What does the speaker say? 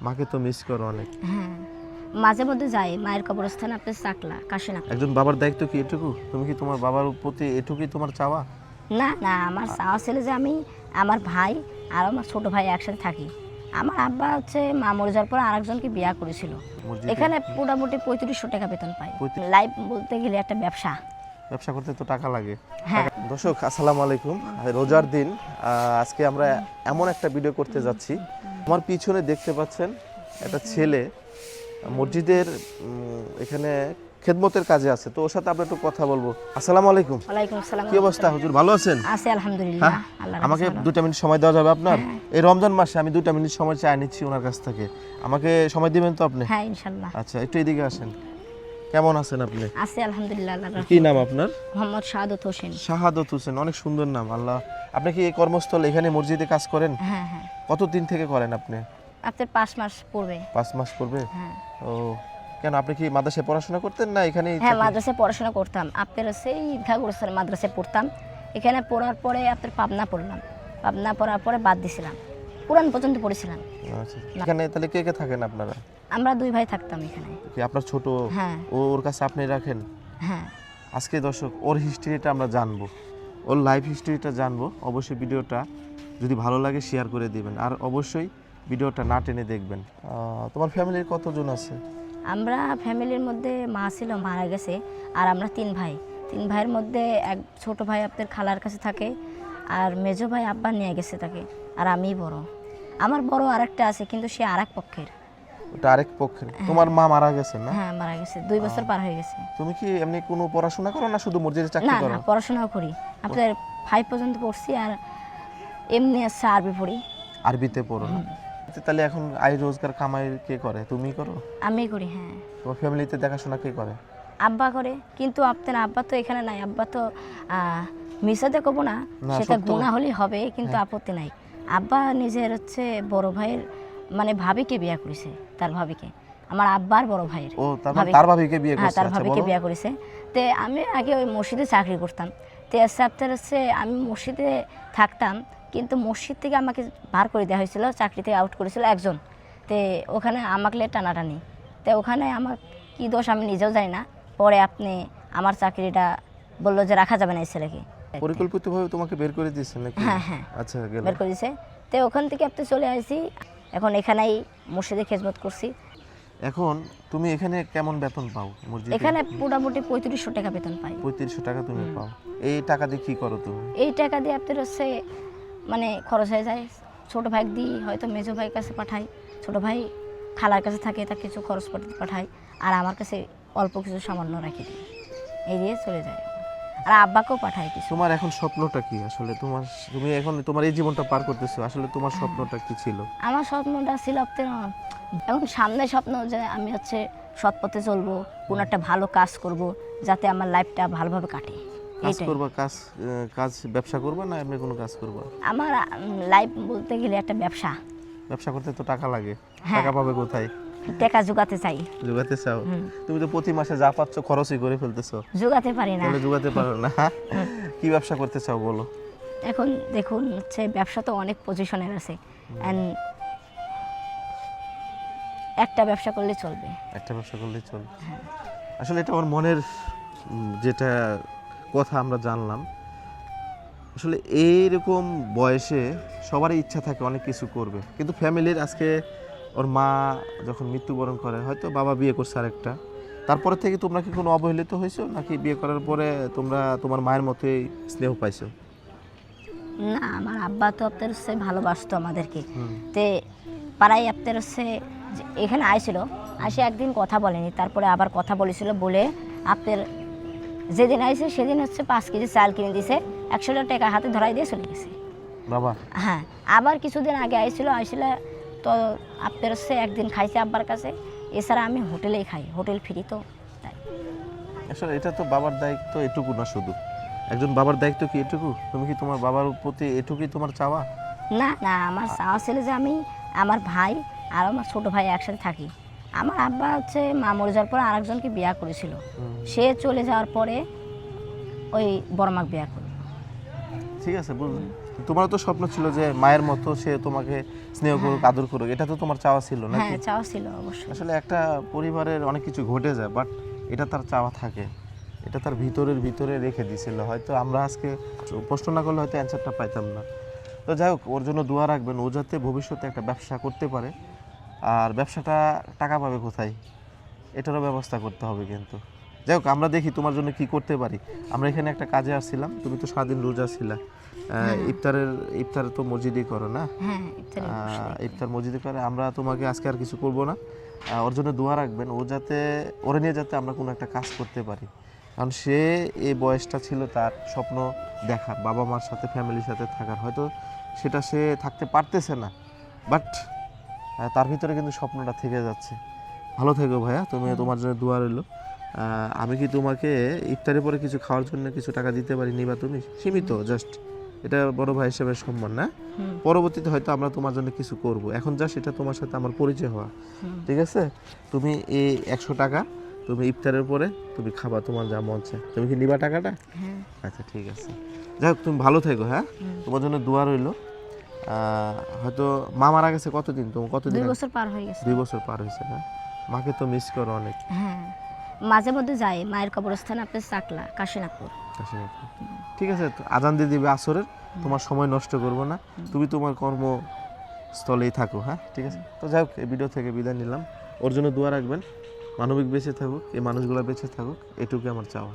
মাকে তো মিস করো অনেক। হ্যাঁ, মাঝে মধ্যে যাই মায়ের কবরস্থানে, আপনার চাকলা কাশিনা। একজন বাবার দায়িত্ব কি এটুকু? তুমি কি তোমার বাবার প্রতি এটুকুই তোমার চাওয়া? না না, আমার চাওয়া ছিল যে আমি, আমার ভাই আর আমার ছোট ভাই একসাথে থাকি। আমার আব্বা হচ্ছে মা মরে যাওয়ার পর আরেকজনকে বিয়ে করেছিল। মসজিদে এখানে মোটামুটি 3500 টাকা বেতন পাই। 35 লাইফ বলতে গেলে একটা ব্যবসা। ব্যবসা করতে তো টাকা লাগে। হ্যাঁ। দর্শক আসসালামু আলাইকুম। রোজার দিন আজকে আমরা এমন একটা ভিডিও করতে যাচ্ছি। আমার পিছনে দেখতে পাচ্ছেন একটা ছেলে মসজিদের এখানে খেদমতের কাজে আছে, তো ওর সাথে আমরা একটু কথা বলবো। আসসালামু আলাইকুম। ওয়ালাইকুম আসসালাম। কি অবস্থা হুজুর, ভালো আছেন? আছি আলহামদুলিল্লাহ। হ্যাঁ, আল্লাহ আমাকে রাখছে ভালো। 2 মিনিট সময় দেওয়া যাবে আপনার? এই রমজান মাসে আমি 2 মিনিট সময় চাই নিচ্ছি ওনার কাছ থেকে, আমাকে সময় দিবেন তো আপনি? হ্যাঁ ইনশাআল্লাহ। আচ্ছা, একটু এদিকে আসেন। কেমন আছেন আপনি? আছি আলহামদুলিল্লাহ। আল্লাহ রাখছে। কি নাম আপনার? মোহাম্মদ শাহাদত হোসেন। শাহাদত হোসেন, অনেক সুন্দর নাম। আল্লাহ, আপনি কি এই কর্মস্থল এখানে মসজিদে কাজ করেন? হ্যাঁ হ্যাঁ, কতদিন থেকে করেন আপনি? আপনার 5 মাস পূর্বে। 5 মাস পূর্বে? হ্যাঁ ও, কেন আপনি কি মাদ্রাসায় পড়াশোনা করতেন না এখানে? হ্যাঁ, মাদ্রাসায় পড়াশোনা করতাম। আপনার সেই ঈদগাহ গোরস্থান মাদ্রাসায় পড়তাম। এখানে পড়ার পরে আপনার পাবনা পড়লাম। পাবনা পড়ার পরে বাদ দিছিলাম, কোরআন পর্যন্ত পড়েছিলাম। আচ্ছা, এখানে তাহলে কে কে থাকেন আপনারা? আমরা 2 ভাই থাকতাম এখানে। কি আপনার ছোট? হ্যাঁ ওর কাছে আপনি রাখেন? হ্যাঁ। আজকে দর্শক ওর হিস্ট্রিটা আমরা জানবো, ওর লাইফ হিস্ট্রিটা জানবো। অবশ্যই ভিডিওটা যদি ভালো লাগে শেয়ার করে দিবেন, আর অবশ্যই ভিডিওটা না টেনে দেখবেন। তোমার ফ্যামিলির কতজন আছে? আমরা ফ্যামিলির মধ্যে মা ছিল, মারা গেছে। আর আমরা 3 ভাই। 3 ভাইয়ের মধ্যে এক ছোট ভাই আপনার খালার কাছে থাকে, আর মেজো ভাই আব্বা নিয়ে গেছে তাকে, আর আমি বড়। আমার বড় আরেকটা আছে, কিন্তু সে আরেক পক্ষের। ওটা আরেক পক্ষের। তোমার মা মারা গেছে না? হ্যাঁ মারা গেছে, 2 বছর পার হয়ে গেছে। তুমি কি এমনি কোনো পড়াশোনা করো না শুধু মসজিদে না চাকরি করো? না, পড়াশোনাও করি। আপনার 5 পর্যন্ত পড়ছি, আর এমনি আছে আরবি পড়ি। আরবিতে পড়ো না? তাহলে এখন আয় রোজগার কামাই কে করে, তুমি করো? আমি করি হ্যাঁ। তোমার ফ্যামিলিতে দেখাশোনা কে করে? আব্বা করে, কিন্তু আপনার আব্বা তো এখানে নাই। আব্বা তো মিশাতে কব না, না, সেটা সত্য। গুনাহ হলেই হবে, কিন্তু আপত্তি নাই। আব্বা নিজের হচ্ছে বড় ভাইয়ের মানে ভাবিকে বিয়ে করেছে, তার ভাবিকে, আমার আব্বার বড় ভাইয়ের। ও, তার ভাবিকে বিয়ে হ্যাঁ, করছে? তার আচ্ছা, ভাবিকে বলো। বিয়ে করেছে। তে আমি আগে ওই মসজিদে চাকরি করতাম। তে আপনার হচ্ছে আমি মসজিদে থাকতাম, কিন্তু মসজিদ থেকে আমাকে বার করে দেওয়া হয়েছিল, চাকরি থেকে আউট করেছিল একজন। তে ওখানে আমাকে টানাটানি, তে ওখানে আমার কি দোষ আমি নিজেও জানি না। পরে আপনি আমার চাকরিটা বললো যে রাখা যাবে না এই ছেলেকে। পরিকল্পিতভাবে তোমাকে বের করে দিয়েছেন নাকি? হ্যাঁ হ্যাঁ, আচ্ছা, গেল। বের করে দিয়েছে। তো ওখান থেকে আপনি চলে আসি, এখন এখানেই মসজিদে খেদমত করছি। এখন তুমি এখানে কেমন বেতন পাও মসজিদে? এখানে মোটামুটি 3500 টাকা বেতন পাই। 3500 টাকা তুমি পাও। এই টাকা দিয়ে কি করো তুমি? এই টাকা দিয়ে আপনার হচ্ছে মানে খরচ হয়ে যায়। ছোট ভাই দিই, হয়তো মেজো ভাইয়ের কাছে পাঠাই। ছোট ভাই খালার কাছে থাকে, তার কিছু খরচ পাঠাই, আর আমার কাছে অল্প কিছু সামান্য রাখি দিই, এই দিয়ে চলে যায়। আর আব্বাকেও পাঠাই কিছু। তোমার এখন স্বপ্নটা কি আসলে? তুমি এখন তোমার এই জীবনটা পার করতেছো, আসলে তোমার স্বপ্নটা কি ছিল? আমার স্বপ্নটা ছিল আপনার, এখন সামনে স্বপ্ন যে আমি হচ্ছে সৎ পথে চলবো, কোনো একটা ভালো কাজ করব, যাতে আমার লাইফটা ভালোভাবে কাটে। কাজ এইটাই করবা? কাজ ব্যবসা করবা না এমনি কোনো কাজ করবা? আমার লাইফ বলতে গেলে একটা ব্যবসা। ব্যবসা করতে তো টাকা লাগে। হ্যাঁ। টাকা পাবে কোথায়? টাকা জোগাতে চাই। জোগাতে চাও? তুমি তো প্রতি মাসে যা পাচ্ছ খরচই করে ফেলতেছো। জোগাতে পারি না। তাহলে জোগাতে পারো না? কি ব্যবসা করতে চাও বলো? এখন দেখুন হচ্ছে ব্যবসা তো অনেক পজিশনের আছে, অ্যান্ড একটা ব্যবসা করলে চলবে। একটা ব্যবসা করলেই চলবে। আসলে এটা আমার মনের যেটা কথা আমরা জানলাম। আসলে এইরকম বয়সে সবারই ইচ্ছা থাকে অনেক কিছু করবে, কিন্তু ফ্যামিলির আজকে ওর মা যখন মৃত্যুবরণ করে, হয়তো বাবা বিয়ে করছে আরেকটা, তারপরে থেকে তোমরা কি কোনো অবহেলিত হয়েছো নাকি বিয়ে করার পরে তোমরা তোমার মায়ের মতোই স্নেহ পাইছো? না, আমার আব্বা তো আপনার হচ্ছে ভালোবাসতো আমাদেরকে। তে পাড়ায় আপনার হচ্ছে এখানে আইছিল, আসে একদিন কথা বলেনি, তারপরে আবার কথা বলেছিল, বলে আপনার যেদিন আইছে সেদিন হচ্ছে 5 কেজি চাল কিনে দিয়েছে, 100 টাকা হাতে ধরাই দিয়ে চলে গেছে। বাবা? হ্যাঁ, আবার কিছুদিন আগে আইসলে তো আপনার হচ্ছে একদিন খাইছে আব্বার কাছে, এছাড়া আমি হোটেলেই খাই, হোটেল ফ্রি তো তাই। আসলে এটা তো বাবার দায়িত্ব এটুকু না শুধু। একজন বাবার দায়িত্ব কি এটুকু? তুমি কি তোমার বাবার প্রতি এটুকুই তোমার চাওয়া? না না, আমার চাওয়া ছিল যে আমি, আমার ভাই আর আমার ছোট ভাই একসাথে থাকি। আমার আব্বা হচ্ছে মা মরে যাওয়ার পর আরেকজনকে বিয়ে করেছিল, সে চলে যাওয়ার পরে ওই বড় মাকে বিয়ে করল। ঠিক আছে, বুঝলাম। তোমারও তো স্বপ্ন ছিল যে মায়ের মতো সে তোমাকে স্নেহ করুক, আদর করুক, এটা তো তোমার চাওয়া ছিল নাকি? হ্যাঁ, চাওয়া ছিল অবশ্যই। আসলে একটা পরিবারের অনেক কিছু ঘটে যায়, বাট এটা তার চাওয়া থাকে, এটা তার ভিতরে রেখে দিয়েছিল। হয়তো আমরা আজকে প্রশ্ন না করলে হয়তো অ্যান্সারটা পাইতাম না। তো যাই হোক, ওর জন্য দোয়া রাখবেন, ও যাতে ভবিষ্যতে একটা ব্যবসা করতে পারে। আর ব্যবসাটা টাকা পাবে কোথায়, এটারও ব্যবস্থা করতে হবে কিন্তু। যাই হোক, আমরা দেখি তোমার জন্য কি করতে পারি। আমরা এখানে একটা কাজে আসছিলাম, তুমি তো সারাদিন রোজা ছিলা। ইফতার তো মসজিদে করো না? হ্যাঁ, ইফতারে অবশ্যই। ইফতার মসজিদে করে। আমরা তোমাকে আজকে আর কিছু করব না, ওর জন্য দোয়া রাখবেন, ও যাতে ওরে নিয়ে যাতে আমরা কোনো একটা কাজ করতে পারি। কারণ সে এই বয়সটা ছিল তার স্বপ্ন দেখার, বাবা মার সাথে ফ্যামিলির সাথে থাকার, হয়তো সেটা সে থাকতে পারতেছে না, বাট তার ভিতরে কিন্তু স্বপ্নটা থেকে যাচ্ছে। ভালো থেকো ভাইয়া, তুমি, তোমার জন্য দোয়া রইলো। আমি কি তোমাকে ইফতারের পরে কিছু খাওয়ার জন্য কিছু টাকা দিতে পারি, নিবা তুমি? সীমিত, জাস্ট এটা বড় ভাই হিসেবে সম্মান না। পরবর্তীতে হয়তো আমরা তোমার জন্য কিছু করব, এখন জাস্ট এটা তোমার সাথে আমার পরিচয় হওয়া, ঠিক আছে? তুমি এই 100 টাকা তুমি ইফতারের পরে তুমি খাবা, তোমার যা মন চায়। তুমি কি নিবা টাকাটা? হ্যাঁ। আচ্ছা, ঠিক আছে। যাই হোক, তুমি ভালো থেকো, হ্যাঁ? তোমার জন্য দোয়া রইলো। হয়তো মা মারা গেছে কতদিন, তোমার 2 কতদিন? বছর পার হয়ে গেছে। 2 বছর পার হয়েছে না? মাকে তো মিস করো অনেক। হ্যাঁ, মাঝে মধ্যে যাই মায়ের কবরস্থানে, আপনার চাকলা কাশীনাথপুর। কাশীনাথপুর। ঠিক আছে, তো আজান দিয়ে দিবে আসরের, তোমার সময় নষ্ট করবো না, তুমি তোমার কর্মস্থলেই থাকো, হ্যাঁ? ঠিক আছে। তো যাই হোক, এই ভিডিও থেকে বিদায় নিলাম। ওর জন্য দোয়া রাখবেন, মানবিক বেঁচে থাকুক, এই মানুষগুলো বেঁচে থাকুক, এটুকু আমার চাওয়া।